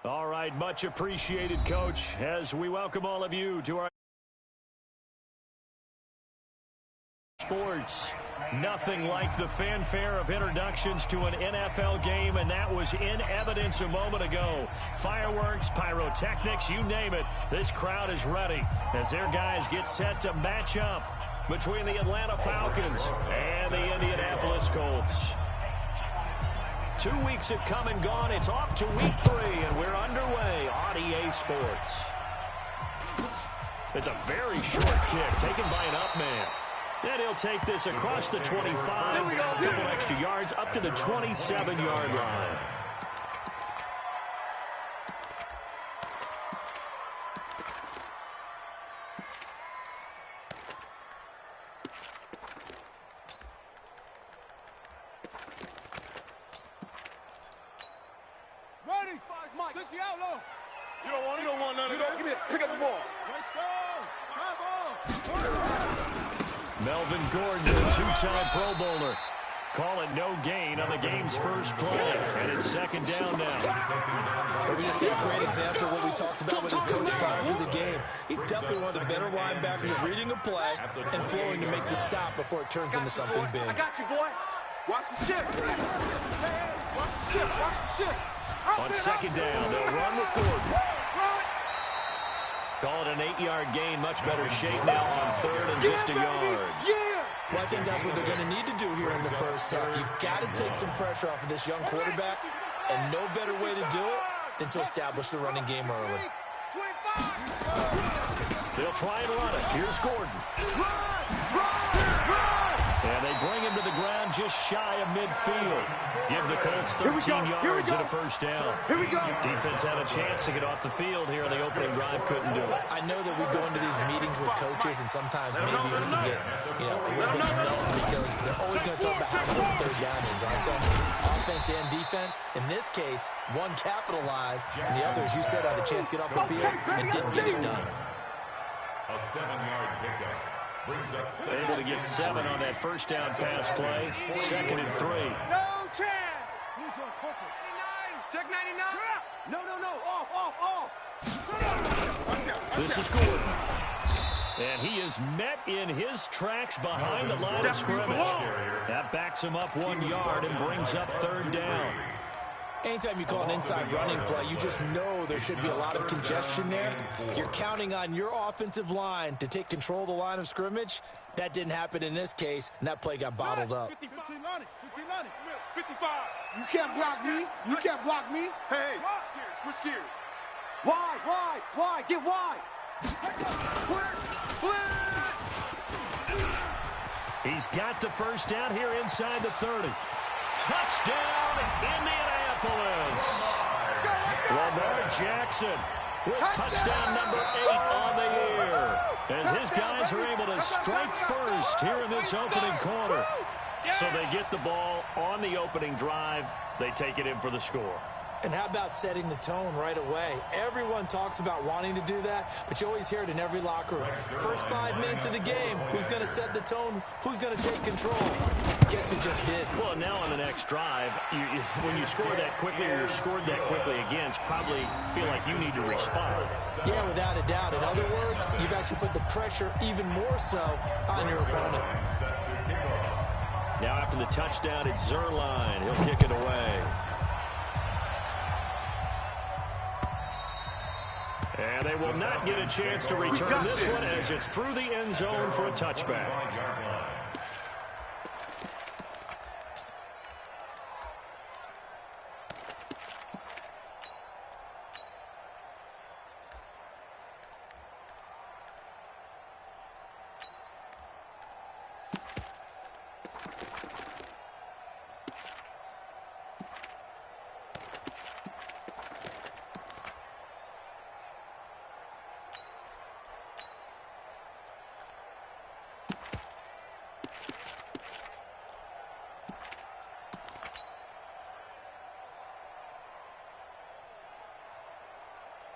All right, much appreciated, Coach, as we welcome all of you to our sports. Nothing like the fanfare of introductions to an NFL game, and that was in evidence a moment ago. Fireworks, pyrotechnics, you name it. This crowd is ready as their guys get set to match up between the Atlanta Falcons and the Indianapolis Colts. 2 weeks have come and gone. It's off to week 3, and we're underway on EA Sports. It's a very short kick taken by an up man. And he'll take this across the 25, a couple extra yards up to the 27-yard line. Ready? Mike. 60 out low. You don't want none of that. Give me it. Pick up the ball. Let's go. High ball. Melvin Gordon, a two-time Pro Bowler. Call it no gain on the game's first play. And it's second down now. We just saw a great example of what we talked about with his coach prior to the game. He's definitely one of the better linebackers at reading a play and flowing to make the stop before it turns into something big. I got you, boy. Watch the shift. Watch the shift. Watch the shift. On second down, they'll run with Gordon. Call it an 8-yard gain. Much better shape now on third and just a yard. Well, I think that's what they're going to need to do here in the first half. You've got to take some pressure off of this young quarterback, and no better way to do it than to establish the running game early. They'll try and run it. Here's Gordon. And they bring him to the ground just shy of midfield. Give the Colts 13 yards and a first down. Here we go. Defense had a chance to get off the field here on the opening drive. Couldn't do it. I know that we go into these meetings with coaches, and sometimes maybe we can get a little bit numb because they're always going to talk about how important third down is on both offense and defense. In this case, one capitalized, and the other, as you said, had a chance to get off the field and didn't get it done. A 7-yard pickup. Able to get 7 on that first down pass play. Second and 3. No chance. Check 99. No. Off. This is Gordon. And he is met in his tracks behind the line of scrimmage. That backs him up 1 yard and brings up third down. Anytime you call an inside running play, you just know there should be a lot of congestion there. You're counting on your offensive line to take control of the line of scrimmage. That didn't happen in this case, and that play got bottled up. 55. You can't block me. You can't block me. Hey, switch gears. Why? Get wide. He's got the first down here inside the 30. Touchdown, Indianapolis. Lamar Jackson with touchdown number 8 on the year. As his guys are able to strike first here in this opening quarter. So they get the ball on the opening drive. They take it in for the score. And how about setting the tone right away? Everyone talks about wanting to do that, but you always hear it in every locker room. First 5 minutes of the game, who's going to set the tone? Who's going to take control? Guess who just did? Well, now on the next drive, when you score that quickly or you're scored that quickly again, probably feel like you need to respond. Yeah, without a doubt. In other words, you've actually put the pressure even more so on your opponent. Now after the touchdown, it's Zerline. He'll kick it away. And they will not get a chance to return this one as it's through the end zone for a touchback.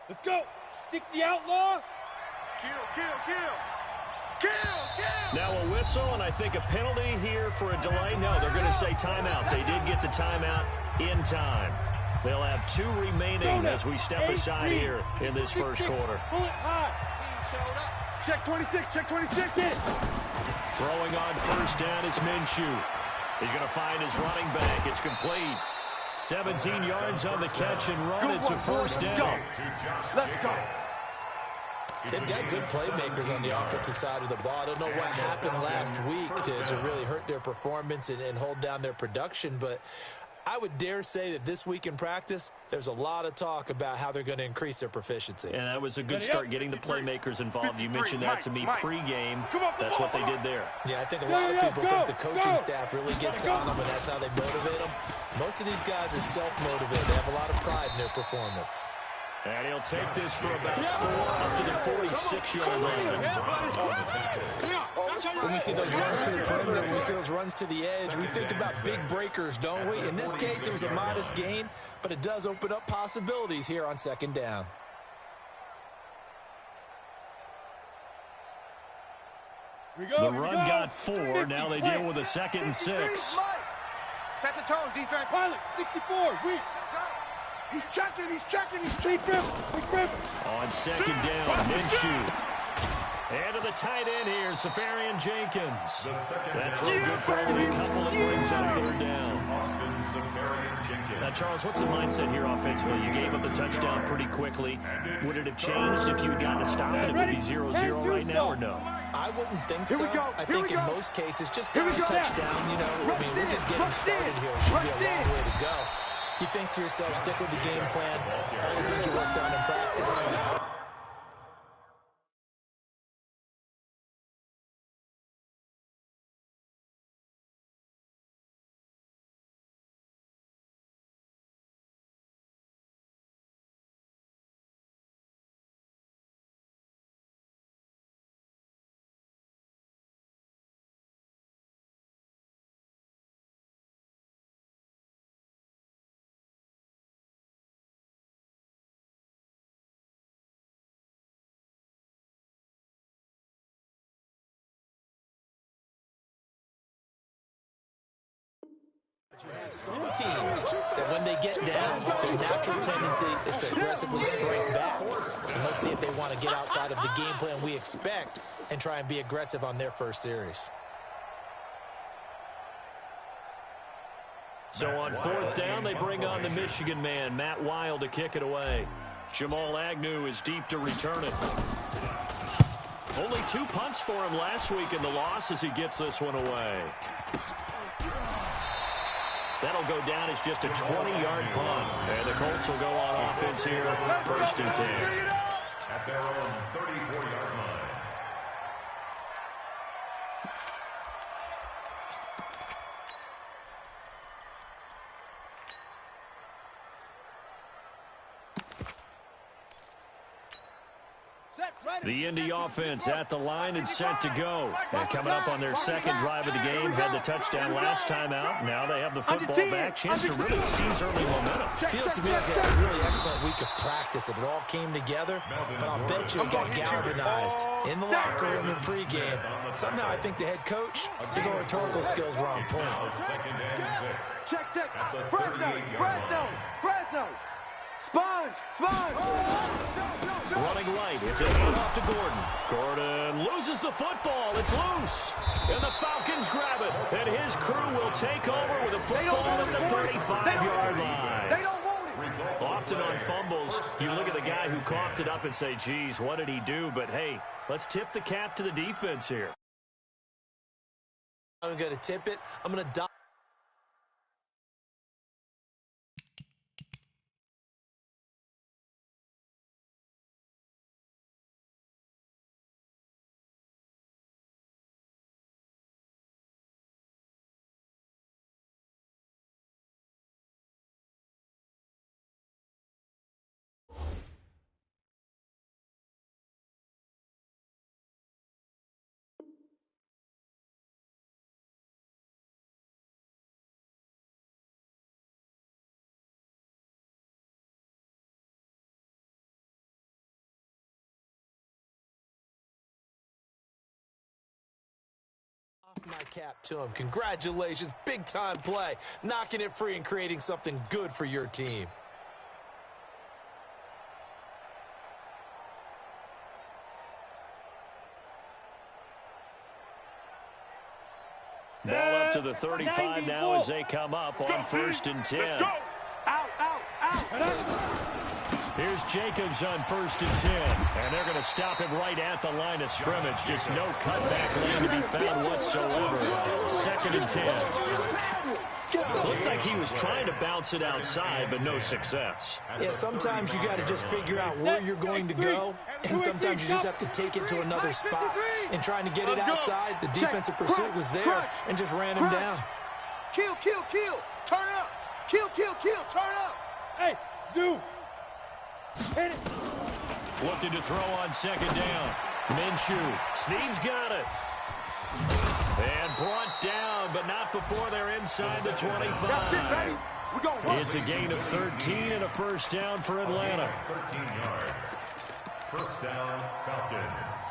Let's go. 60 outlaw. Kill. Now a whistle and I think a penalty here for a delay. No, they're going to say timeout. They did get the timeout in time. They'll have 2 remaining as we step aside here in this first quarter. Check 26, check 26. Throwing on first down is Minshew. He's going to find his running back. It's complete. 17 yards on the catch and run. It's a first down. Let's go. They've got good playmakers on the offensive side of the ball. I don't know what happened last week to really hurt their performance and hold down their production, but I would dare say that this week in practice, there's a lot of talk about how they're going to increase their proficiency. And that was a good start, getting the playmakers involved. You mentioned that to me pregame. That's what they did there. Yeah, I think a lot of people think the coaching staff really gets on them, and that's how they motivate them. Most of these guys are self-motivated. They have a lot of pride in their performance. And he'll take this for about 4 up to the 46-yard line. When we see those runs to the perimeter, when we see those runs to the edge, we think about big breakers, don't we? In this case, it was a modest gain, but it does open up possibilities here on second down. The run got 4. Now they deal with a 2nd and 6. Set the tone, defense. Pilot, 64, weak. He's checking, he's checking. On second down, Minshew. And to the tight end here, Safarian Jenkins. That throw good for only a couple, and brings up third down. Now, Charles, what's the mindset here offensively? You gave up the touchdown pretty quickly. Would it have changed if you had gotten a stop and it would be 0-0 right now, or no? I wouldn't think so. I think in most cases, just down a touchdown, you know, I mean, we're just getting started here. It should be a long way to go. You think to yourself, stick with the game plan, all the things you worked on in practice. You have some teams that when they get down, their natural tendency is to aggressively strike back. And let's see if they want to get outside of the game plan we expect and try and be aggressive on their first series. So on 4th down, they bring on the Michigan man, Matt Wild, to kick it away. Jamal Agnew is deep to return it. Only 2 punts for him last week in the loss as he gets this one away. That'll go down as just a 20-yard punt. And the Colts will go on offense here, 1st and 10. At their own 34-yard line. The Indy offense at the line and set to go. And coming up on their 2nd drive of the game, had the touchdown last time out. Now they have the football back. Chance to really seize early momentum. Feels to me like they had a really excellent week of practice, that it all came together. But I'll bet you it got galvanized in the locker room in pregame. Somehow I think the head coach, his oratorical skills were on point. Check. Fresno. Sponge. Running right. It's a handoff to Gordon. Gordon loses the football. It's loose. And the Falcons grab it. And his crew will take over with a football at the 35-yard line. They don't want it. Often on fumbles, you look at the guy who coughed it up and say, geez, what did he do? But, hey, let's tip the cap to the defense here. I'm going to tip it. I'm going to my cap to him. Congratulations. Big time play. Knocking it free and creating something good for your team. Ball up to the 35 now as they come up on 1st and 10. Let's go. Out, out, out. Here's Jacobs on 1st and 10. And they're going to stop him right at the line of scrimmage. Just no cutback lane to be found whatsoever. 2nd and 10. Looks like he was trying to bounce it outside, but no success. Yeah, sometimes you got to just figure out where you're going to go, and sometimes you just have to take it to another spot. And trying to get it outside, the defensive pursuit was there and just ran him down. Kill, kill, kill. Turn up. Kill, kill, kill. Turn up. Hey, Zoo. Hit it. Looking to throw on 2nd down. Minshew. Snead's got it. And brought down, but not before they're inside the 25. It's a gain of 13 and a 1st down for Atlanta. 13 yards. 1st down, Falcons.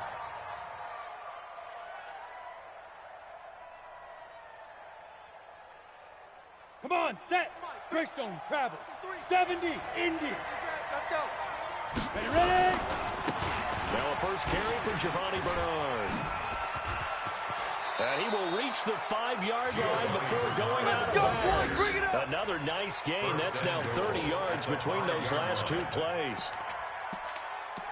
Come on, set. Greystone, travel. 70, Indy. Let's go. Ready, ready. Now a first carry for Giovanni Bernard. And he will reach the 5-yard line before going out of bounds. Another nice gain. That's now 30 yards between those last 2 plays.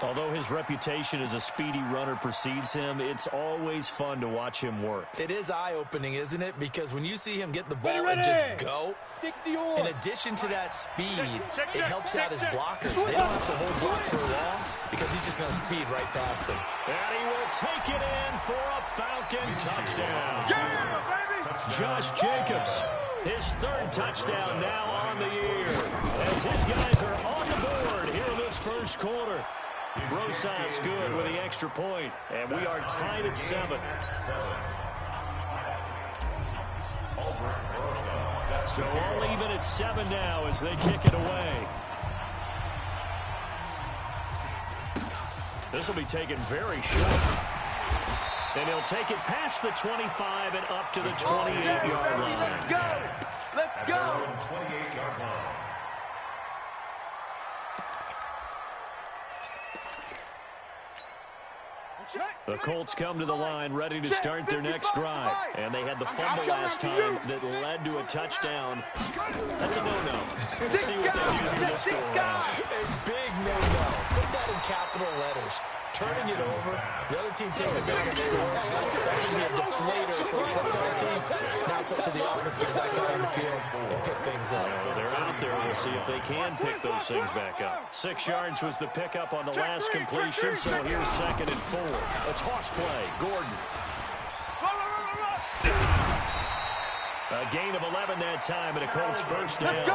Although his reputation as a speedy runner precedes him, it's always fun to watch him work. It is eye-opening, isn't it? Because when you see him get the ball and just go, in addition to that speed, it helps out his blockers. They don't have to hold blocks for long because he's just going to speed right past them. And he will take it in for a Falcon touchdown. Yeah, baby. Josh Jacobs, his 3rd touchdown now on the year. As his guys are on the board here in this 1st quarter. Rosas good with the extra point, and we are tied at 7. So all even at 7 now as they kick it away. This will be taken very short. And he'll take it past the 25 and up to the 28-yard line. Let's go! Let's go! 28-yard line. The Colts come to the line ready to start their next drive. And they had the fumble last time that led to a touchdown. That's a no-no. We'll see what they do here this go-around. A big no-no. Put that in capital letters. Turning it over, the other team takes it down and scores. That can be a deflator for a football team. Now it's up to the offense to get back out on the field and pick things up. Well, they're out there. We'll see if they can pick those things back up. 6 yards was the pickup on the last completion, so here's 2nd and 4. A toss play. Gordon. A gain of 11 that time, and a Colts 1st down.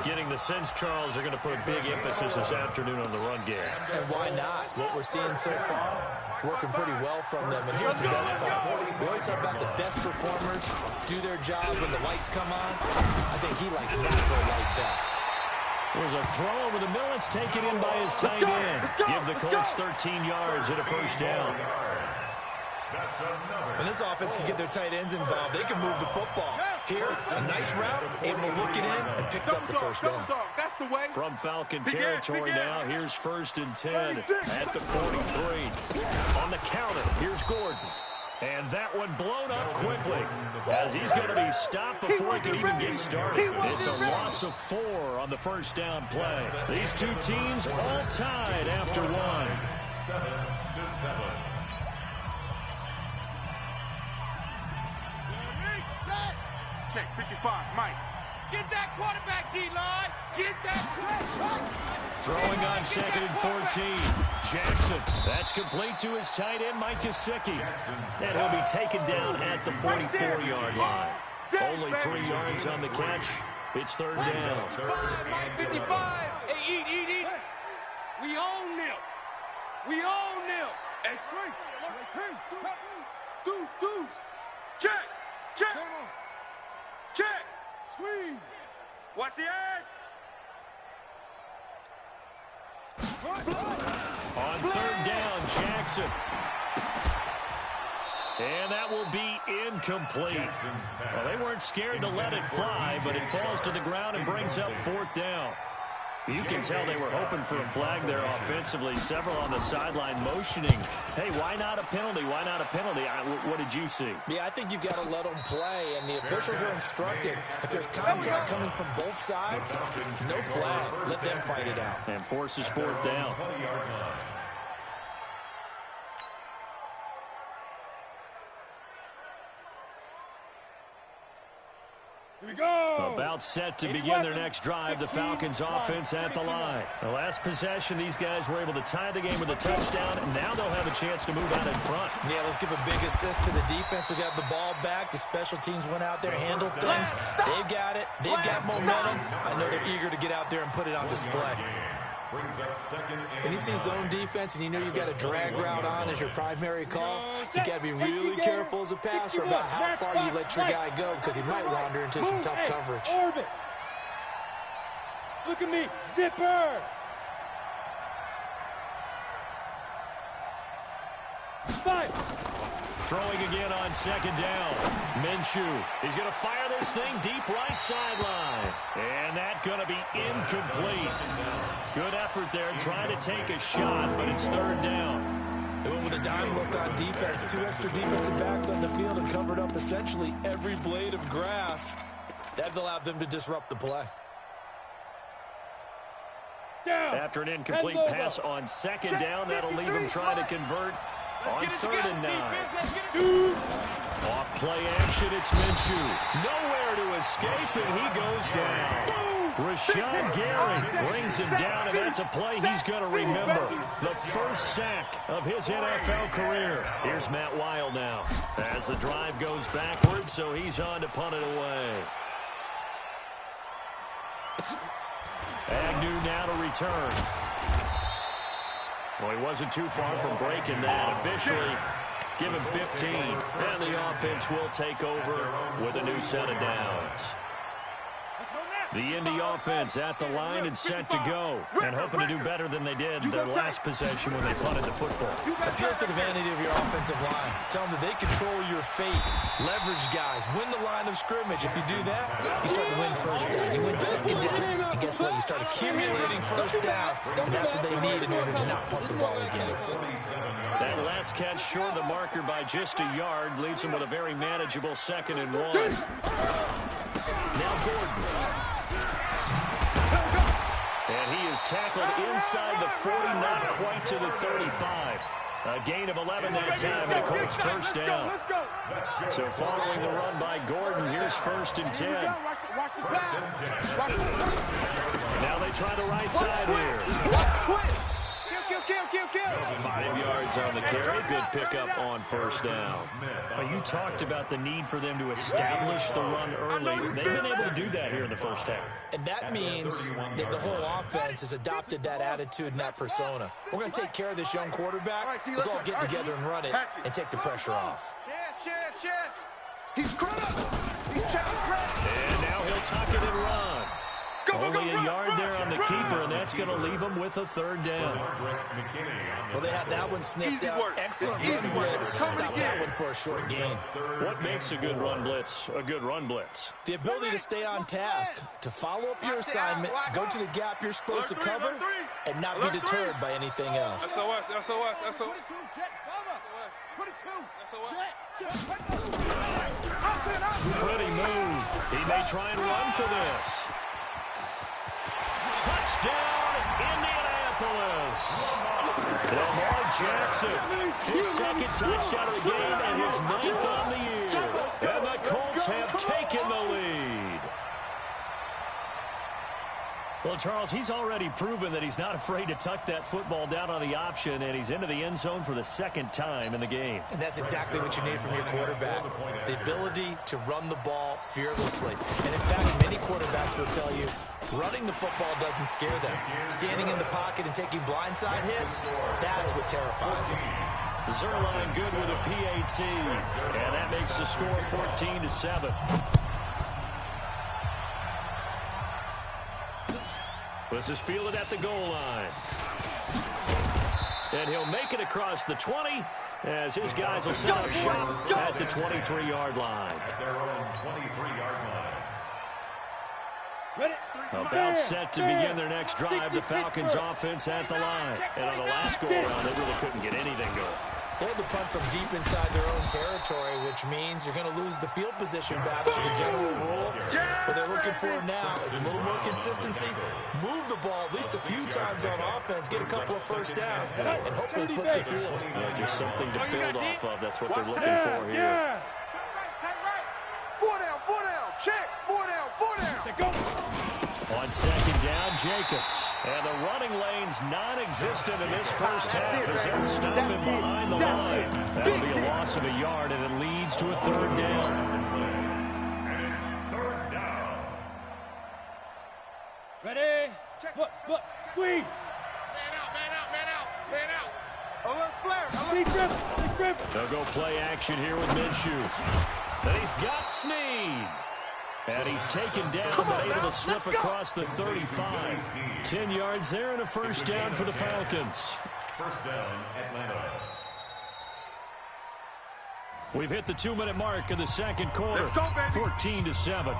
Getting the sense, Charles, are going to put a big emphasis this afternoon on the run game. And why not? What we're seeing so far, it's working pretty well from them. And here's the best part. We always talk about the best performers do their job when the lights come on. I think he likes natural light best. There's a throw over the middle. It's taken in by his tight end. Give the Colts 13 yards and a 1st down. When this offense can get their tight ends involved, they can move the football. Here, a nice route, able to look it in, and picks up the 1st down. That's the way. From Falcon territory now, here's 1st and 10 at the 43. On the counter, here's Gordon. And that one blown up quickly as he's going to be stopped before he can even get started. It's a loss of 4 on the 1st down play. These 2 teams all tied after 1. 7-7. Check 55, Mike. Get that quarterback, D-line. Get that. Throwing on 2nd and 14. Jackson. That's complete to his tight end, Mike Gesicki. And he'll be taken down at the 44-yard line. Only 3 yards on the catch. It's 3rd down. 55. Hey, eat. We own them. We own them. Hey, Deuce. Check. Squeeze. Watch the edge. On 3rd down, Jackson. And that will be incomplete. Well, they weren't scared to let it fly, but it falls to the ground and brings up 4th down. You can tell they were hoping for a flag there offensively. Several on the sideline motioning, hey, why not a penalty? Why not a penalty? What did you see? Yeah, I think you've got to let them play, and the officials are instructed. If there's contact coming from both sides, no flag. Let them fight it out. And forces fourth down. Here we go. About set to begin their next drive, the Falcons offense at the line. The last possession, these guys were able to tie the game with a touchdown, and now they'll have a chance to move out in front. Yeah, let's give a big assist to the defense who got the ball back. The special teams went out there, handled things. They've got it. They've got momentum. I know they're eager to get out there and put it on display. When you see zone defense and you know you've got a drag route on as your primary call, you got to be really careful as a passer about how far you let your guy go because he might wander into some tough coverage. Orbit. Look at me. Zipper. Five. Throwing again on second down. Minshew. He's going to fire this thing deep right sideline. And that's going to be incomplete. Good effort there trying to take a shot, but it's third down. They went with a dime look on defense. 2 extra defensive backs on the field and covered up essentially every blade of grass. That allowed them to disrupt the play. After an incomplete pass on second down, that'll leave him trying to convert on third and 9. Off play action, it's Minshew. Nowhere to escape, and he goes down. Rashawn Gary brings him down, and that's a play he's going to remember. The first sack of his NFL career. Here's Matt Weil now as the drive goes backwards, so he's on to punt it away. Agnew now to return. Well, he wasn't too far from breaking that. Officially, give him 15. And the offense will take over with a new set of downs. The Indy offense at the line and set to go. And hoping to do better than they did their last possession when they punted the football. Appeal to the vanity of your offensive line. Tell them that they control your fate. Leverage guys. Win the line of scrimmage. If you do that, you start to win first down. You win second down. And guess what? You start accumulating first downs. And that's what they need in order to not punt the ball again. That last catch short of the marker by just a yard leaves him with a very manageable 2nd and 1. Now Gordon. And he is tackled inside the 40, not quite to the 35. A gain of 11 that time, and a Colts first down. So following the run by Gordon, here's 1st and 10. Now they try the right side here. 5 yards on the carry. Good pickup on first down. You talked about the need for them to establish the run early. They've been able to do that here in the first half. And that means that the whole offense has adopted that attitude and that persona. We're going to take care of this young quarterback. Let's all get together and run it and take the pressure off. He's caught up. He's checking credit. And now he'll tuck it and run. Only a yard there on the keeper, and that's going to leave him with a 3rd down. Well, they had that one sniffed out. Excellent run blitz. Stop that one for a short gain. What makes a good run blitz a good run blitz? The ability to stay on task, to follow up your assignment, go to the gap you're supposed to cover, and not be deterred by anything else. SOS. Pretty move. He may try and run for this. Touchdown, Indianapolis. Lamar Jackson, his 2nd touchdown of the game and his 9th on the year. And the Colts have taken the lead. Well, Charles, he's already proven that he's not afraid to tuck that football down on the option, and he's into the end zone for the 2nd time in the game. And that's exactly what you need from your quarterback, the ability to run the ball fearlessly. And in fact, many quarterbacks will tell you, running the football doesn't scare them. Standing in the pocket and taking blindside hits, that's what terrifies them. Zerline good with a PAT, and that makes the score 14-7. This is fielded at the goal line. And he'll make it across the 20 as his guys will set up shop at the 23-yard line. At their own 23-yard line. About set to begin their next drive. The Falcons offense at the line. And on the last go-around, they really couldn't get anything going. They had to punt from deep inside their own territory, which means you're going to lose the field position battle as a general rule. What they're looking for now is a little more consistency, move the ball at least a few times on offense, get a couple of first downs, and hopefully flip the field. Just something to build off of. That's what they're looking for here. 4 down, check, 4 down. On second down, Jacobs. And the running lane's non-existent in this first half as they'll stop him behind the line. That'll be a loss of a yard, and it leads to a third down. And it's third down. Ready? Look, squeeze. Man out. Alert flare. They'll go play action here with Minshew. And he's got Snead. And he's taken down, but able to slip across the 35. 10 yards there and a first down for the Falcons. First down, Atlanta. We've hit the 2-minute mark in the second quarter. 14-7.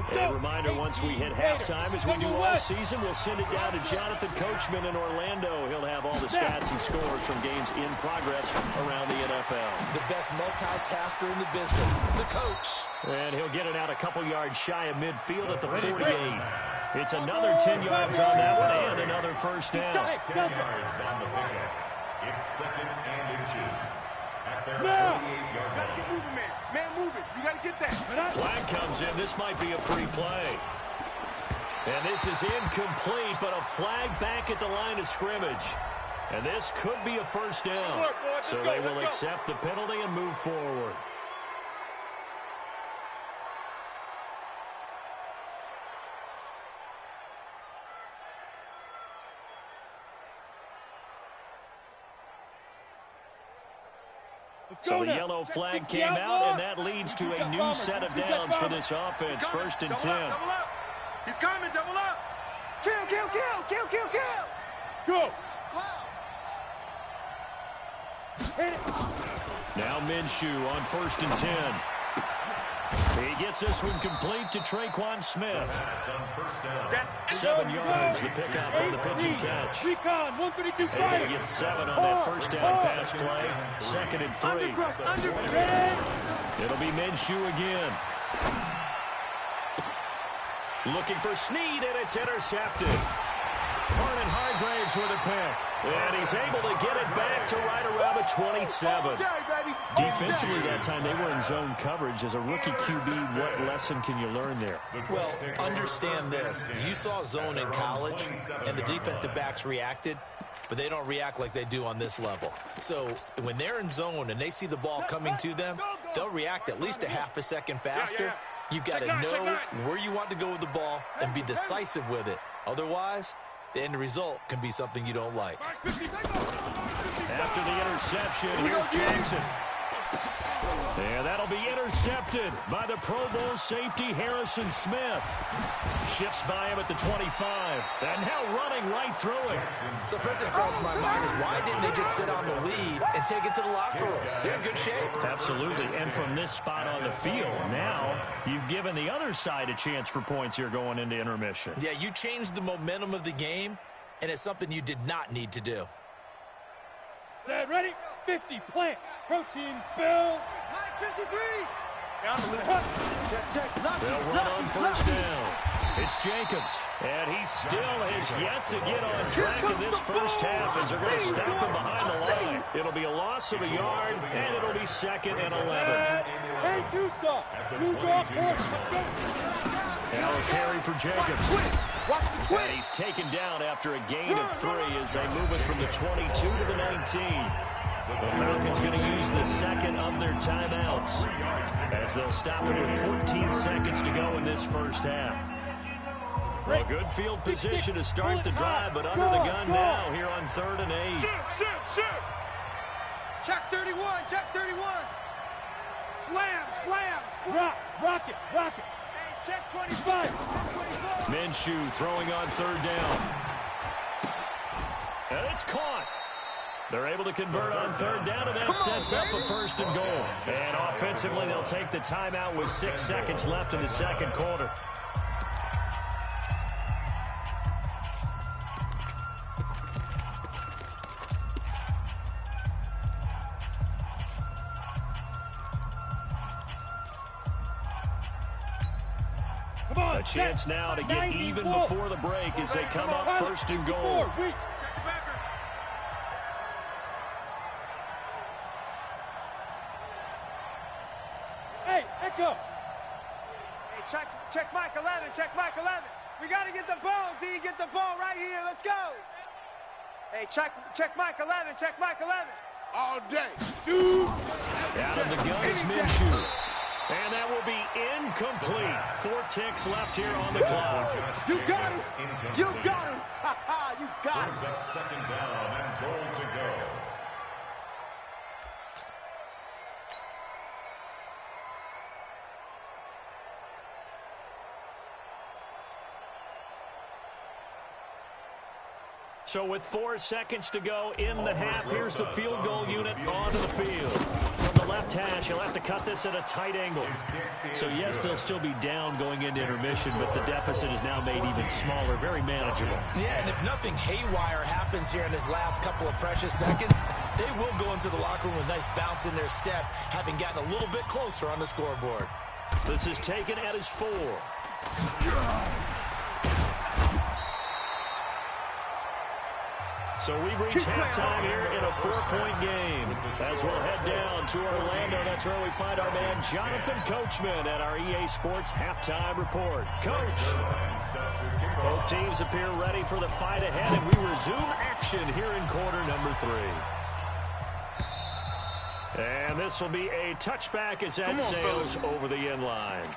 A reminder, once we hit halftime, as we do all season, we'll send it down to Jonathan Coachman in Orlando. He'll have all the stats and scores from games in progress around the NFL. The best multitasker in the business, the coach. And he'll get it out a couple yards shy of midfield at the 48. It's another 10 yards on that one and another first down. 10 yards on the pickup. It's second and inches. At their 48-yard line. Gotta get moving, man. Man moving. You gotta get that. Flag comes in. This might be a free play. And this is incomplete, but a flag back at the line of scrimmage. And this could be a first down. So they will accept the penalty and move forward. So the yellow flag came out, and that leads to a new set of downs for this offense. First and 10. Double up. He's coming, double up. Kill. Go. Now Minshew on first and 10. He gets this one complete to Traquan Smith. 7 yards, the pickup on the pitch and catch. Recon, 132 And fire. he gets 7 on that first down pass play. Second and 3. It'll be Minshew again. Looking for Snead, and it's intercepted. Vernon Hargraves with a pick. And he's able to get it back to right around the 27. Defensively that time, they were in zone coverage. As a rookie QB, what lesson can you learn there? Well, understand this. You saw zone in college, and the defensive backs reacted, but they don't react like they do on this level. So when they're in zone and they see the ball coming to them, they'll react at least a half a second faster. You've got to know where you want to go with the ball and be decisive with it. Otherwise, the end result can be something you don't like. After the interception, here's Jackson. And that'll be intercepted by the Pro Bowl safety Harrison Smith. Shifts by him at the 25. And now running right through it. So first thing that crosses my mind is why didn't they just sit on the lead and take it to the locker room? They're in good shape. Absolutely. And from this spot on the field, now you've given the other side a chance for points here going into intermission. Yeah, you changed the momentum of the game, and it's something you did not need to do. Set, ready, 50, plant, protein, spill. 53. They'll run on first down. It's Jacobs, and he still has yet to get on track in this first half as they're going to stop him behind the line. It'll be a loss of a yard, and it'll be second and 11. Hey, Tusa, blue draw course, let's go. Now a carry for Jacobs. And he's taken down after a gain of 3 as they move it from the 22 to the 19. The Falcons going to use the second of their timeouts as they'll stop it with 14 seconds to go in this first half. Well, good field position to start the drive, but under the gun now here on 3rd and 8. Shoot. Check 31. Slam. Rock it. Hey, check 25. Minshew throwing on 3rd down. And it's caught. They're able to convert on third down, and that sets up a first and goal. And offensively, they'll take the timeout with 6 seconds left in the second quarter. A chance now to get even before the break as they come up first and goal. Hey, Echo. Hey, check Mike 11, check Mike 11. We got to get the ball, D. Get the ball right here. Let's go. Hey, check Mike 11, check Mike 11. All day. Shoot. Out of the gun is Minshew. And that will be incomplete. 4 ticks left here on the clock. You got him. You got him. Ha-ha, you got Brings him. up second down and goal to go. So with 4 seconds to go in the half, here's the field goal unit onto the field. From the left hash, he'll have to cut this at a tight angle. So yes, they'll still be down going into intermission, but the deficit is now made even smaller, very manageable. Yeah, and if nothing haywire happens here in his last couple of precious seconds, they will go into the locker room with a nice bounce in their step, having gotten a little bit closer on the scoreboard. This is taken at his 4. So we've reached halftime here in a 4-point game. As we'll head down to Orlando, that's where we find our man Jonathan Coachman at our EA Sports Halftime Report. Coach, both teams appear ready for the fight ahead, and we resume action here in quarter number 3. And this will be a touchback as that sails over the end line.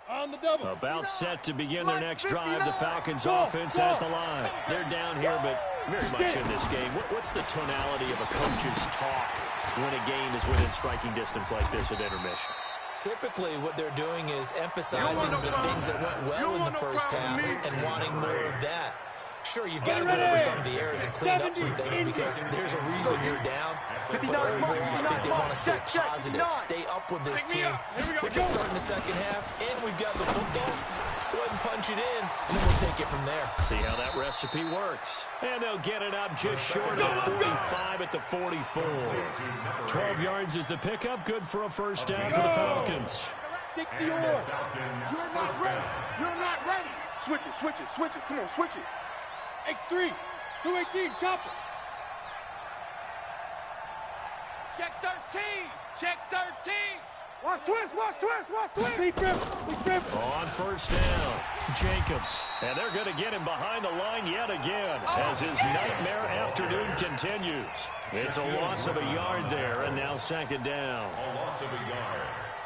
On the double. About set to begin their next drive, the Falcons offense at the line. They're down here, but very much in this game. What's the tonality of a coach's talk when a game is within striking distance like this at intermission? Typically, what they're doing is emphasizing the things that went well in the first half and wanting more of that. Sure, you've got to go over some of the errors and clean up some things because there's a reason you're down. But overall, I think they want to stay positive, stay up with this team. We're just starting the second half, and we've got the football. Let's go ahead and punch it in, and then we'll take it from there. See how that recipe works. And they'll get it up just short of 45 at the 44. 12 yards is the pickup. Good for a first down for the Falcons. 60 or. You're not ready. You're not ready. Switch it, switch it, switch it. Come on, switch it. X3. 218. Chopper. Check 13. Check 13. Watch twist, watch twist, watch twist. Big grip. Big grip. On first down, Jacobs. And they're going to get him behind the line yet again as his nightmare afternoon continues. It's a loss of a yard there, and now second down. A loss of a yard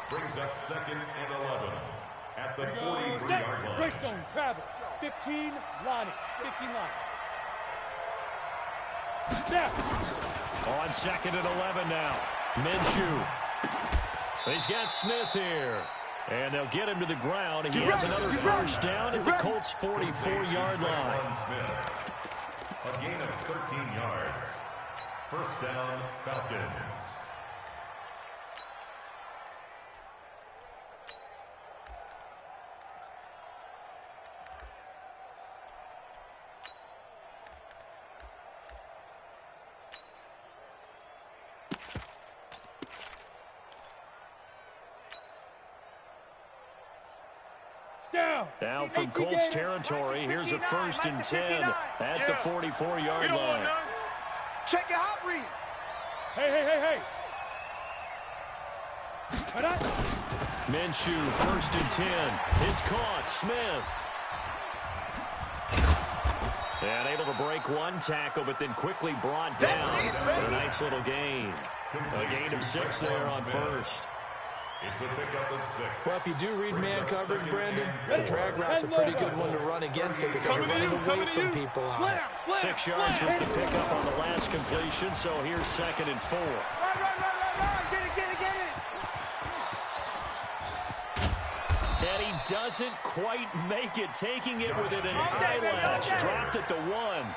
brings up second and 11 at the 43-yard line. Greystone travels. 15 Lonnie. 15 Lonnie. Snap. On second and 11 now, Minshew. He's got Smith here. And they'll get him to the ground. He has another first down at the Colts' 44-yard line. A gain of 13 yards. First down, Falcons. Now from Colts territory, here's a first and 10 at the 44-yard line. Check your hot read. Hey. Cut out. Minshew, first and 10. It's caught. Smith. And able to break one tackle, but then quickly brought down for a nice little gain. A gain of 6 there on first. It's a pickup of 6. Well, if you do read man coverage, Brandon, the drag route's a pretty good one to run against it because you're running away from people on it. 6 yards was the pickup on the last completion, so here's 2nd and 4. Run. Get it. And he doesn't quite make it, taking it within an eyelash. Dropped it to 1.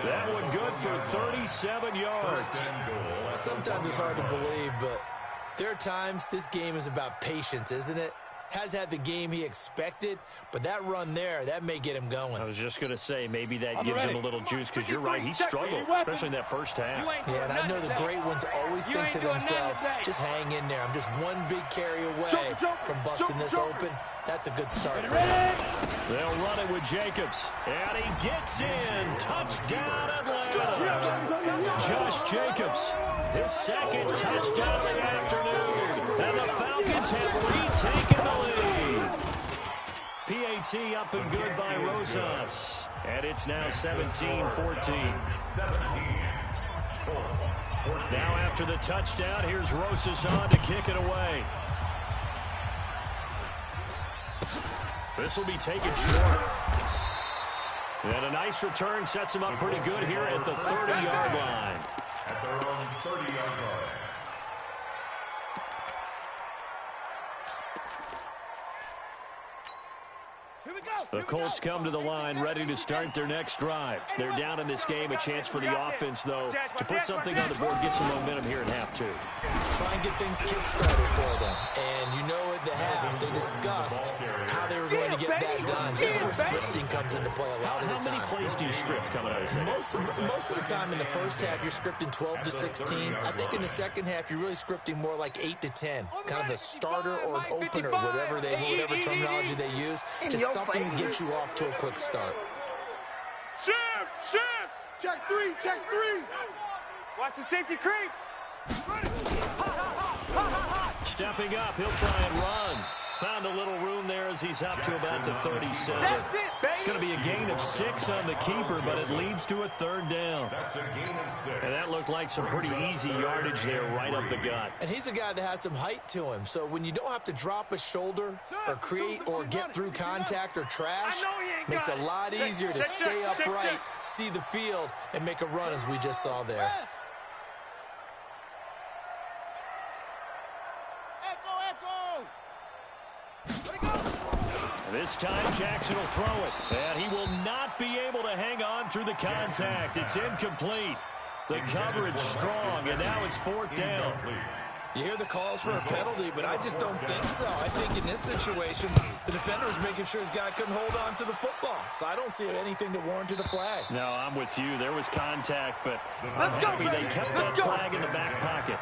That one good for 37 yards. Sometimes it's hard to believe, but there are times this game is about patience, isn't it? Has had the game he expected, but that run there, that may get him going. I was just going to say, maybe that gives him a little juice, because you're right, he struggled, especially in that first half. Yeah, and I know the great ones always think to themselves, just hang in there. I'm just one big carry away from busting this open. That's a good start for him. They'll run it with Jacobs, and he gets in. Touchdown, Atlanta. Josh Jacobs, his 2nd touchdown of the afternoon, and the Falcons have retaken the lead. PAT up and good by Rosas, and it's now 17-14. Now after the touchdown, here's Rosas on to kick it away. This will be taken short. And a nice return sets him up pretty good here at the 30-yard line. At their own 30-yard line. The Colts come to the line ready to start their next drive. They're down in this game. A chance for the offense, though, to put something on the board, get some momentum here in half 2. Try and get things kick-started for them. And you know at the half, they discussed how they were going to get that done. This is where scripting comes into play a lot of the time. How many plays do you script coming out of the second? Most of the time in the first half, you're scripting 12 to 16. I think in the second half, you're really scripting more like 8 to 10. Kind of a starter or an opener, whatever terminology they use. Just something to get you off to a quick start. Shift. Check 3. Watch the safety creep. Stepping up, he'll try and run. Found a little room there as he's up to about the 37. That's it, baby. It's going to be a gain of 6 on the keeper, but it leads to a 3rd down. That's a gain of 6. And that looked like some pretty easy yardage there right up the gut. And he's a guy that has some height to him. So when you don't have to drop a shoulder or create or get through contact or trash, makes it a lot easier to stay upright, see the field, and make a run as we just saw there. This time Jackson will throw it, and he will not be able to hang on through the contact. It's incomplete. The coverage strong, and now it's 4th down. You hear the calls for a penalty, but I just don't think so. I think in this situation, the defender was making sure his guy couldn't hold on to the football. So I don't see anything that warranted a flag. No, I'm with you. There was contact, but I'm happy they kept that flag in the back pocket.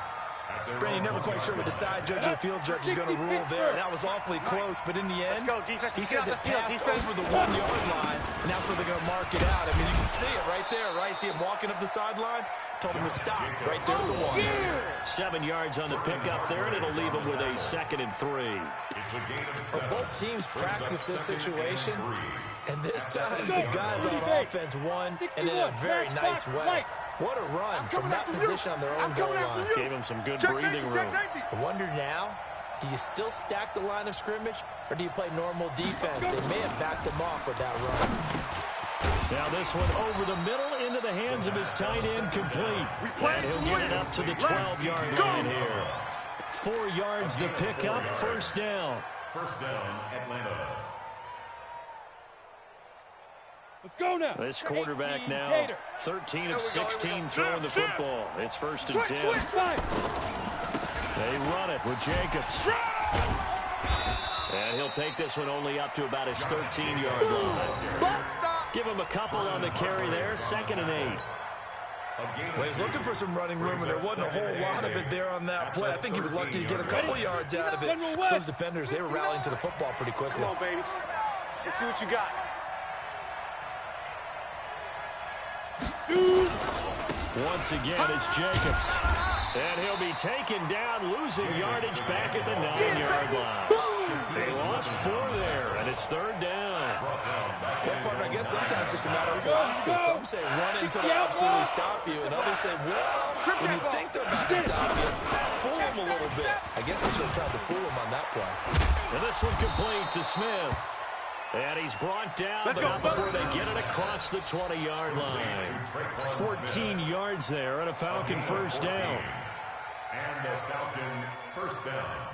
Brandon, never quite sure what the side judge or the field judge is going to rule there. That was awfully close, but in the end, he says it passed over the 1-yard line, and that's where they're going to mark it out. I mean, you can see it right there, right? See him walking up the sideline? Told him to stop right there at the 1. 7 yards on the pickup there, and it'll leave him with a 2nd and 3. Well, both teams practice this situation, and this time the guys on offense won, and in a very nice way. What a run from that position on their own goal line. Gave him some good breathing room. I wonder now, do you still stack the line of scrimmage, or do you play normal defense? They may have backed him off with that run. Now this one over the middle into the hands of his tight end, complete. And he'll get it up to the 12-yard line here. 4 yards the pickup, 1st down. 1st down, Atlanta. Let's go now. This quarterback now, 13 of 16 throwing the football. It's 1st and 10. They run it with Jacobs. And he'll take this one only up to about his 13-yard line. Give him a couple on the carry there, 2nd and 8. Well, he's looking for some running room, and there wasn't a whole lot of it there on that play. I think he was lucky to get a couple yards out of it. Those defenders, they were rallying to the football pretty quickly. Come on, baby. Let's see what you got. Once again, it's Jacobs. And he'll be taken down, losing yardage back at the 9-yard line. They lost 4 there, and it's 3rd down. Well, partner, I guess sometimes it's just a matter of philosophy. Some say run until they absolutely stop you, and others say, well, when you think they're about to stop you, fool him a little bit. I guess I should have tried to fool him on that play. And this one complete to Smith. And he's brought down, but not before they get it across the 20-yard line. 14 yards there and a Falcon first down. And a Falcon first down.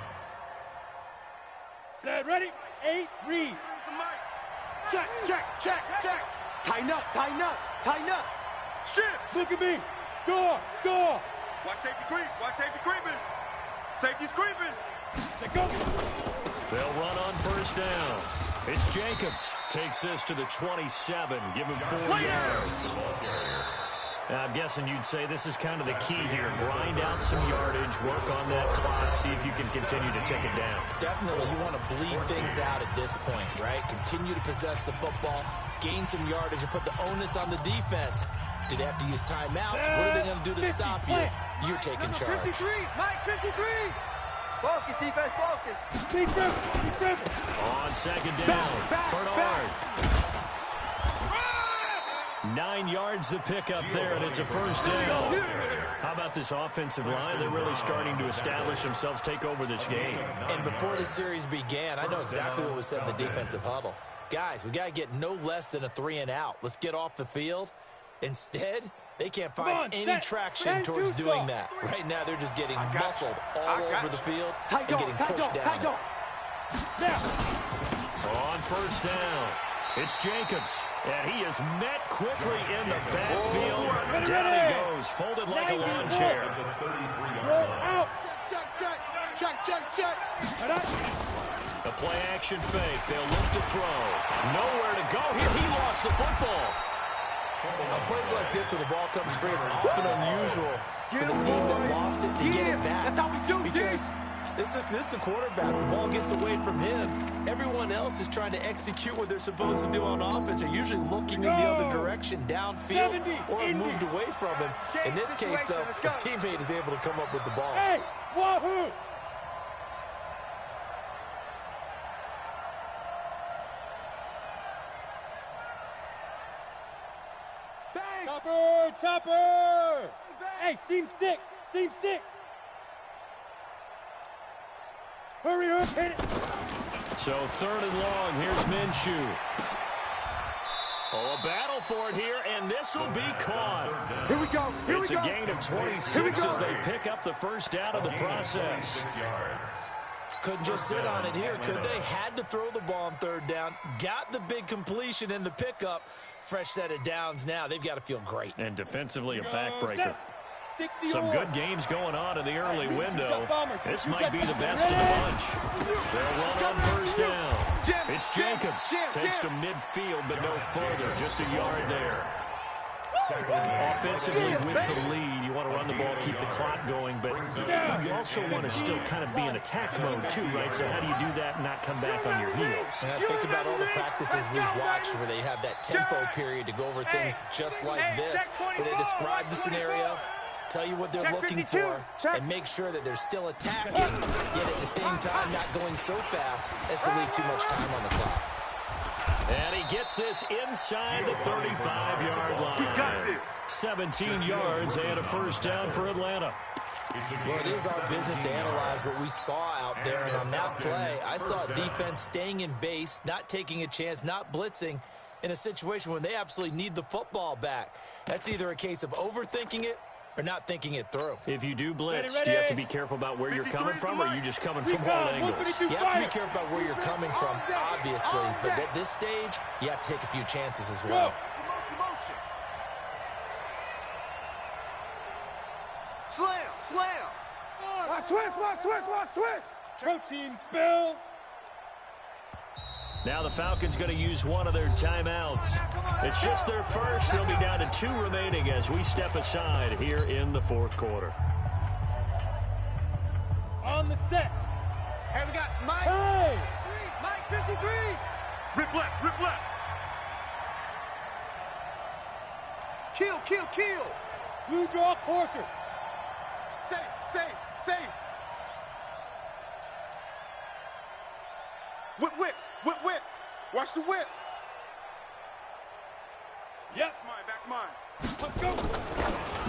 Set, ready, 8, read. Check, check, check, check. Tighten up, tighten up, tighten up. Shift. Look at me. Go, go. Watch safety creep. Watch safety creeping. Safety's creeping. Set, go. They'll run on first down. It's Jacobs. Takes this to the 27. Give him 4 yards. Now, I'm guessing you'd say this is kind of the key here. Grind out some yardage, work on that clock, see if you can continue to take it down. Definitely, you want to bleed things out at this point, right? Continue to possess the football, gain some yardage, and put the onus on the defense. Do they have to use timeouts? What are they going to do to stop you? You're taking charge. 53, Mike, 53. Focus, defense, focus. Keep dribbling. On second down, Bernard. 9 yards to pick up there, and it's a first down. How about this offensive line? They're really starting to establish themselves, take over this game. And before the series began, I know exactly what was said in the defensive huddle. Guys, we got to get no less than a 3-and-out. Let's get off the field. Instead, they can't find any traction towards doing that. Right now, they're just getting muscled all over the field and getting pushed down. On first down, it's Jacobs, and he is met quickly in the backfield. Down he goes, folded like a lawn chair. Roll out. Check, check, check, check, check. A play-action fake. They'll look to throw. Nowhere to go here. He lost the football. On plays like this where the ball comes free, it's often unusual for the team that lost it to get it back. That's how we do, because this is the quarterback. The ball gets away from him. Everyone else is trying to execute what they're supposed to do on offense. They're usually looking in the other direction, downfield, or moved away from him. In this case, though, the teammate is able to come up with the ball. Hey, wahoo! Topper! Hey, seam 6! Seam 6! Hurry up, hit it! So 3rd and long, here's Minshew. Oh, a battle for it here, and this will be caught. Here we go. Here It's we go. a gain of 26 as they pick up the first down of the process. Couldn't just sit on it here, could they? Had to throw the ball on 3rd down. Got the big completion in the pickup. Fresh set of downs now. They've got to feel great. And defensively, a backbreaker. 60 Some good games going on in the early window. This might be the best of the bunch. They'll run on first down. It's Jacobs. Takes to midfield, but no further. Just a yard there. Offensively, with the lead, you want to run the ball, keep the clock going, but you also want to still kind of be in attack mode too, right? So how do you do that and not come back on your heels? Think about all the practices we've watched where they have that tempo period to go over things just like this, where they describe the scenario, tell you what they're looking for, and make sure that they're still attacking, yet at the same time not going so fast as to leave too much time on the clock. And he gets this inside the 35-yard line. We got this. 17 yards and a first down for Atlanta. Well, it is our business to analyze what we saw out there, and on that play, I saw a defense staying in base, not taking a chance, not blitzing in a situation when they absolutely need the football back. That's either a case of overthinking it or not thinking it through. If you do blitz, do you have to be careful about where you're coming from, or are you just coming from all angles? You have to be careful about where you're coming from, obviously, but at this stage, you have to take a few chances as well. Motion. Slam, slam. Watch twist. Protein spill. Now the Falcons going to use one of their timeouts. It's just their first. They'll be down to 2 remaining as we step aside here in the 4th quarter. On the set. Hey, we got Mike. Hey! Mike, 53. Rip left, rip left. Kill. Blue draw corkers. Safe. Whip. Watch the whip. Yep. Back's mine. Let's go.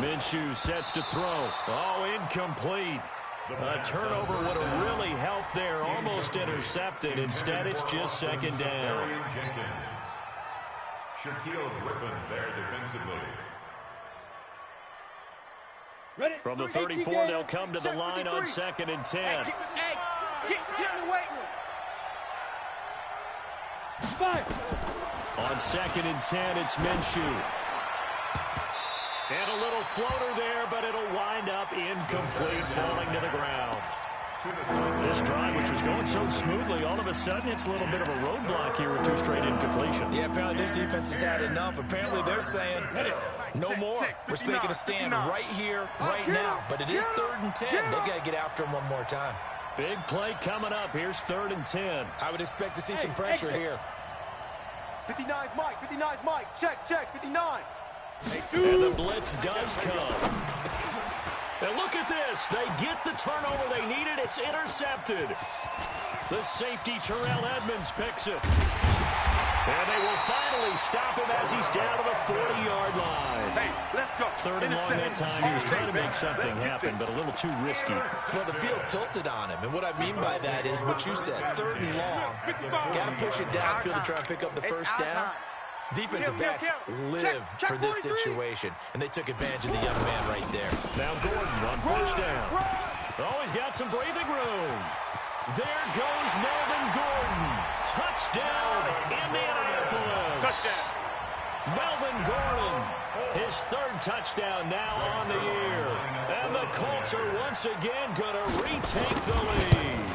Minshew sets to throw. Oh, incomplete. A turnover would have really helped there. Almost intercepted. Instead, it's just second down. Shaquille Griffin there defensively. From the 34, they'll come to the line on 2nd and 10. Hey, get in the weight room. On 2nd and 10, it's Minshew. And a little floater there, but it'll wind up incomplete, falling to the ground. This drive, which was going so smoothly, all of a sudden it's a little bit of a roadblock here with 2 straight incompletions. Yeah, apparently this defense has had enough. Apparently they're saying, no more. We're taking a stand right here, right now. But it is 3rd and 10. They've got to get after him one more time. Big play coming up. Here's 3rd and 10. I would expect to see some pressure here. 59's Mike. 59's Mike. Check. 59. And the blitz does come. And look at this. They get the turnover they needed. It's intercepted. The safety, Terrell Edmonds, picks it. And they will finally stop him as he's down to the 40-yard line. Hey, let's go. 3rd and long that time. He was trying to make something happen, but a little too risky. Well, the field tilted on him. And what I mean by that is what you said. 3rd and long. Got to push it downfield to try and pick up the first down. Defensive backs live for this situation, and they took advantage of the young man right there. Now Gordon on 1st down. Oh, he's got some breathing room. There goes Melvin Gordon. Touchdown, Indianapolis. Touchdown. Melvin Gordon, his 3rd touchdown now on the year. And the Colts are once again going to retake the lead.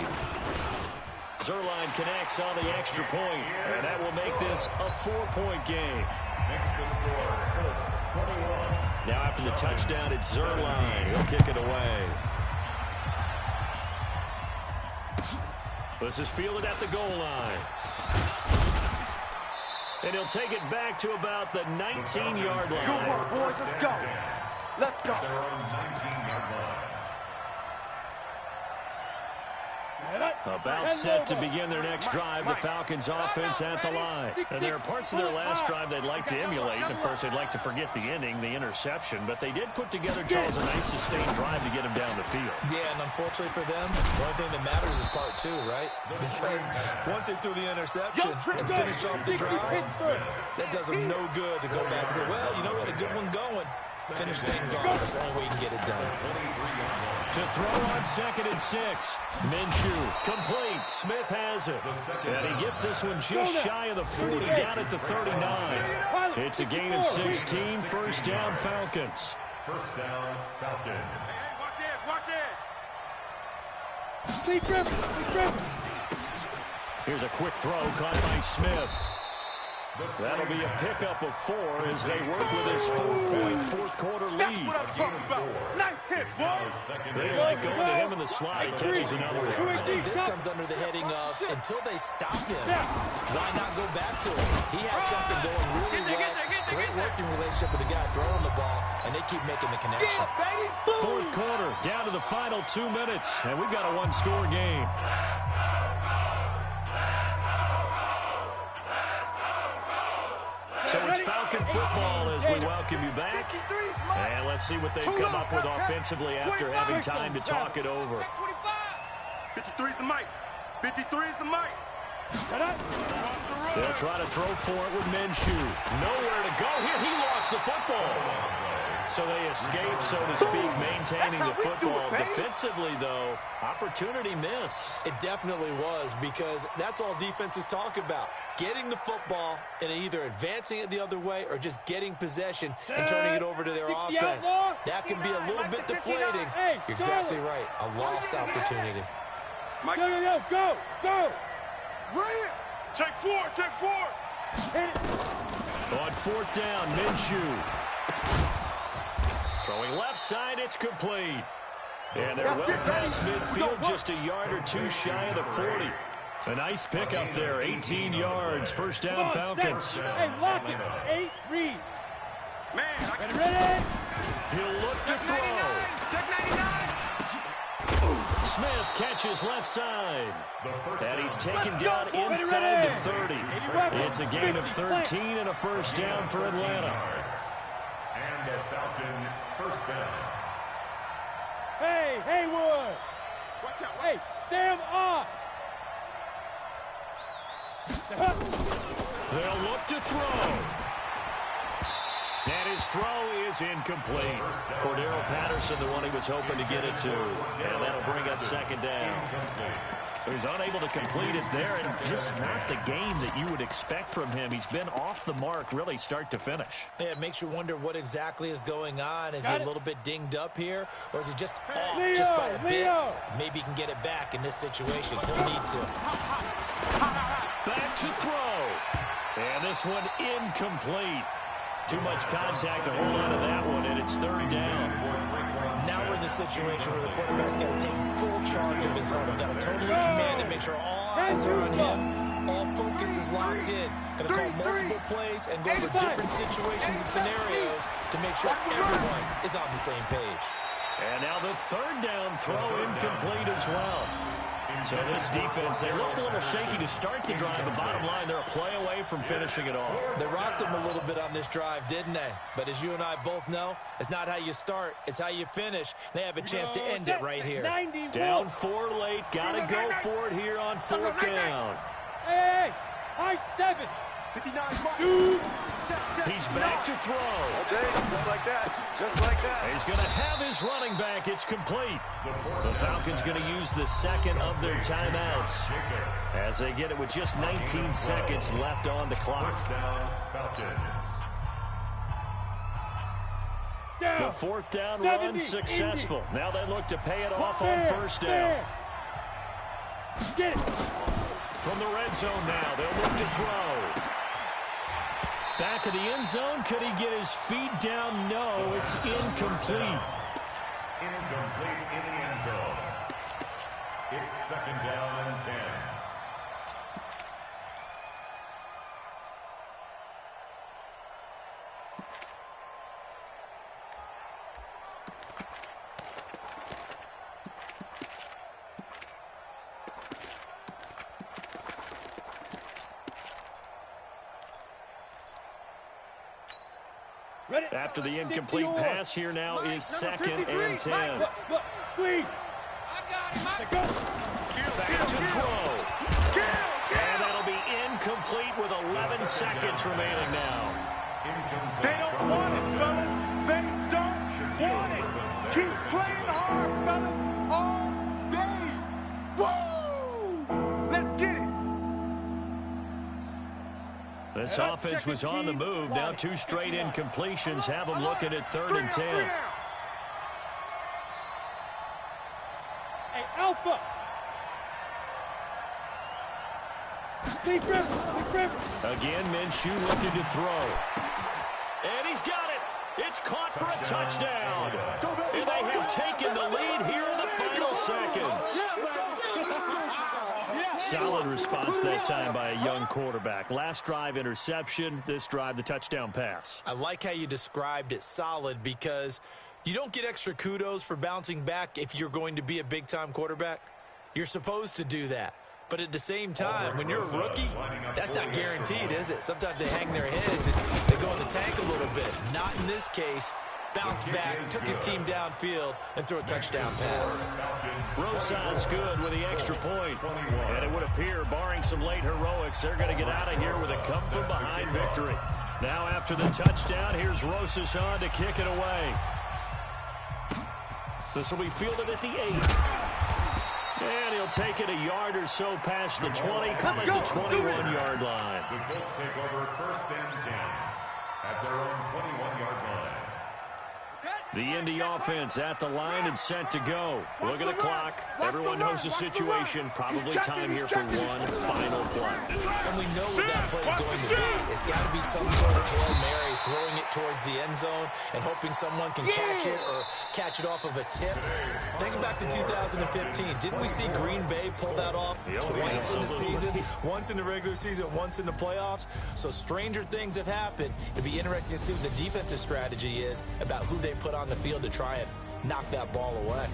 Zuerlein connects on the extra point, and that will make this a 4-point game. Makes the score Colts 21. Now after the touchdown, it's Zuerlein. He'll kick it away. This is fielded at the goal line. And he'll take it back to about the 19-yard line. Good work, boys. Let's go. Let's go. Their own 19-yard line. About set to begin their next drive, the Falcons offense at the line. And there are parts of their last drive they'd like to emulate. And, of course, they'd like to forget the ending, the interception. But they did put together, Charles, a nice sustained drive to get him down the field. Yeah, and unfortunately for them, the only thing that matters is part 2, right? Because once they threw the interception and finished off the drive, that does them no good to go back and say, well, you know, we had a good one going. Finish things off. That's the only way you can get it done. To throw on 2nd and 6. Minshew complete. Smith has it. And he gets this one just shy of the 40, down at the 39. It's a gain of 16. 1st down, Falcons. 1st down, Falcons. Watch this. Here's a quick throw caught by Smith. That'll be a pickup of 4 as they work with this 4-point 4th-quarter lead. That's what I'm talking about. Nice hits, boys. They like going to him in the slot. He catches another one. I think this comes under the heading of, until they stop him, why not go back to him? He has something going really well. Great working relationship with the guy throwing the ball, and they keep making the connection. 4th quarter, down to the final 2 minutes, and we've got a 1-score game. So it's Falcon football as we welcome you back. And let's see what they've come up with offensively after having time to talk it over. 53's the mic. 53's the mic. They'll try to throw for it with Minshew. Nowhere to go here. He lost the football. So they escape, so to speak, maintaining the football. Defensively, though, opportunity miss. It definitely was, because that's all defenses talk about. Getting the football and either advancing it the other way or just getting possession and turning it over to their offense. That can be a little bit deflating. You're exactly right. A lost opportunity. Go. Bring it. Take 4. On 4th down, Minshew. Throwing left side, it's complete. And they're well past midfield, just a yard or 2 shy of the 40. A nice pickup there, 18 yards. 1st down, Falcons. Hey, lock it. 8, read. Man, Ready? He'll look to throw. Check 99. Smith catches left side. And he's taken down inside the 30. It's a gain of 13 and a 1st down for Atlanta. And the Falcon 1st down. Hey, Haywood. Hey, Sam off. They'll look to throw. And his throw is incomplete. Cordero Patterson, the one he was hoping to get it to. And that'll bring up second down. So he's unable to complete it there, and just not the game that you would expect from him. He's been off the mark really start to finish. Yeah, it makes you wonder what exactly is going on. Is he a little bit dinged up here, or is he just off just by a bit? Maybe he can get it back in this situation. He'll need to. Back to throw. And this one incomplete. Too much contact to hold on to that one, and it's third down. Now we're in the situation where the quarterback's got to take full charge of his huddle. Got to totally command and make sure all eyes are on him. All focus is locked in. Going to call multiple plays and go over different situations and scenarios to make sure everyone is on the same page. And now the third down throw incomplete as well. So this defense, they looked a little shaky to start the drive, but bottom line, they're a play away from finishing it off. They rocked them a little bit on this drive, didn't they? But as you and I both know, it's not how you start, it's how you finish. They have a chance to end it right here. Down 4 late, got to go for it here on fourth down. Hey, high 7. 59. He's back to throw. Okay, just like that. Just like that. He's going to have his running back. It's complete. The Falcons going to use the second of their timeouts as they get it with just 19 seconds left on the clock. The fourth down run successful. Now they look to pay it off on first down. Get it. From the red zone now, they'll look to throw. Back of the end zone, could he get his feet down? No, it's incomplete. Incomplete in the end zone. It's second down and 10. After the incomplete pass, here now is second and 10. Look, squeeze. Back to throw. And that'll be incomplete with 11 seconds remaining now. They don't want it, fellas. They don't want it. Keep playing hard, fellas, all day. Woo! Let's get it. This offense was on the move. Now 2 straight incompletions have them looking at 3rd and 10. Hey, Alpha. Deep river. Again, Minshew looking to throw. And he's got it. It's caught for a touchdown. And they have taken the lead here in the final seconds. Solid response that time by a young quarterback. Last drive, interception. This drive, the touchdown pass. I like how you described it, solid, because you don't get extra kudos for bouncing back if you're going to be a big-time quarterback. You're supposed to do that. But at the same time, when you're a rookie, that's not guaranteed, is it? Sometimes they hang their heads and they go in the tank a little bit. Not in this case. Bounced back, took his team downfield, and threw a touchdown pass. Rosas good with the extra point. And it would appear, barring some late heroics, they're going to get out of here with a come-from-behind victory. Now after the touchdown, here's Rosas on to kick it away. This will be fielded at the 8. And he'll take it a yard or so past the 20, coming to the 21-yard line. The Colts take over 1st and 10 at their own 21-yard line. The Indy offense at the line and set to go. Look at the clock. Everyone knows the situation. Probably time here for one final play. And we know what that play is going to be. It's got to be some sort of Hail Mary, throwing it towards the end zone and hoping someone can catch it or catch it off of a tip. Thinking back to 2015, didn't we see Green Bay pull that off twice in the season? Once in the regular season, once in the playoffs. So stranger things have happened. It'd be interesting to see what the defensive strategy is about who they put on the field to try and knock that ball away.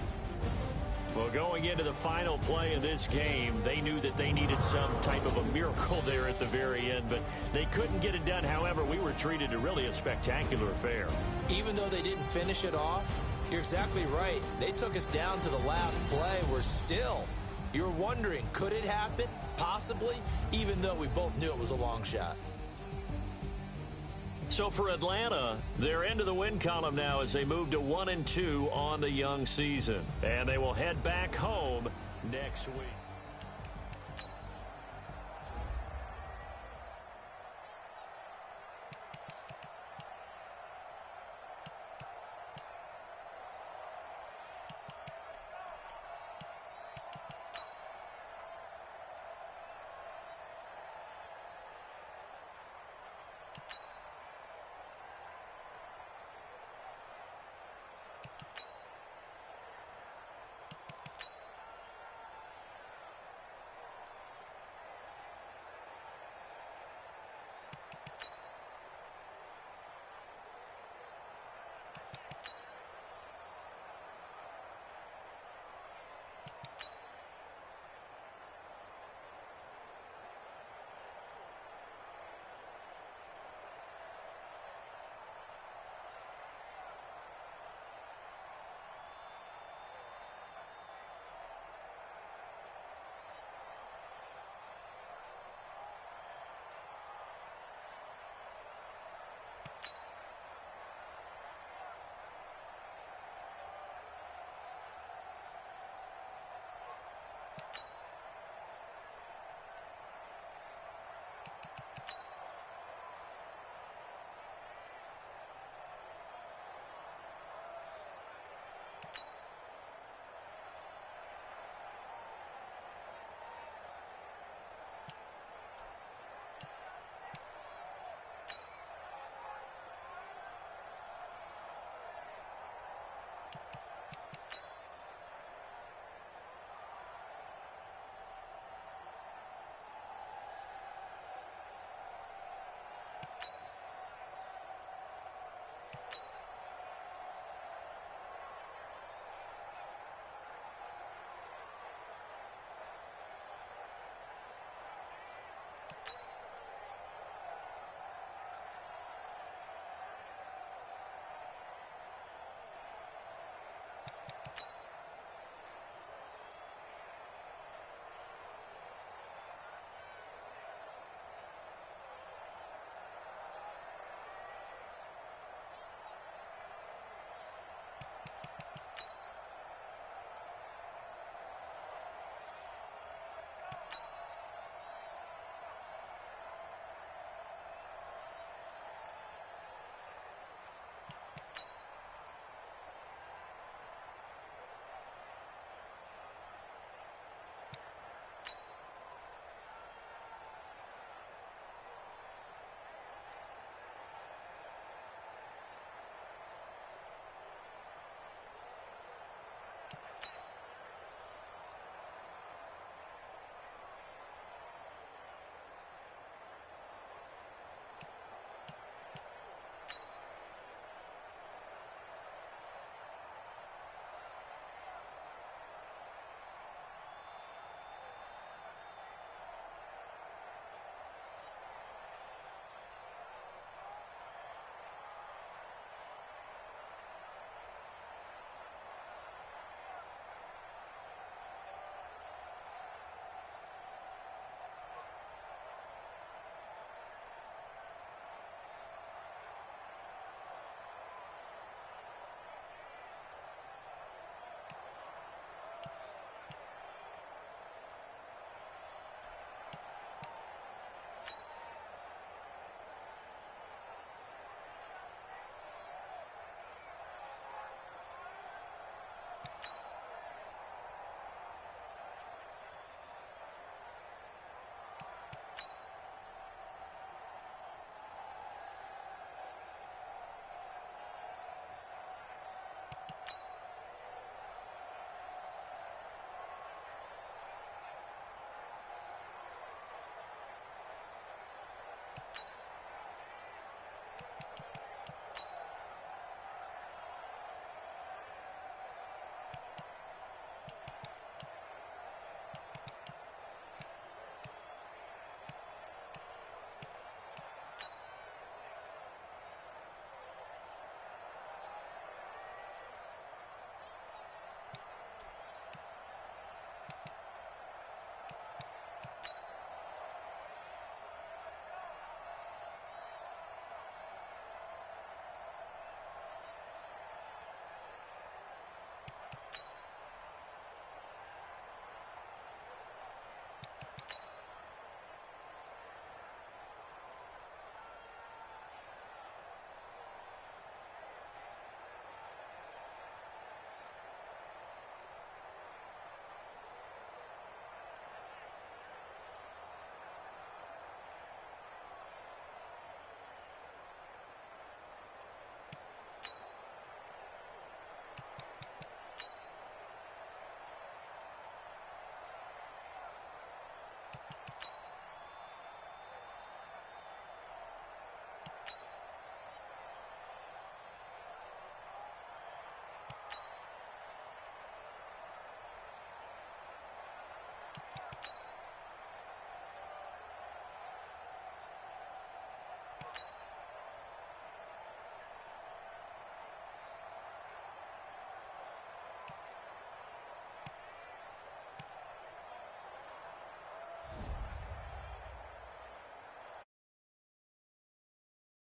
Well, going into the final play of this game, they knew that they needed some type of a miracle there at the very end, but they couldn't get it done. However, we were treated to really a spectacular affair. Even though they didn't finish it off, You're exactly right. They took us down to the last play. We're still, you're wondering, could it happen? Possibly, even though we both knew it was a long shot. So for Atlanta, they're into the win column now as they move to 1-2 on the young season. And they will head back home next week.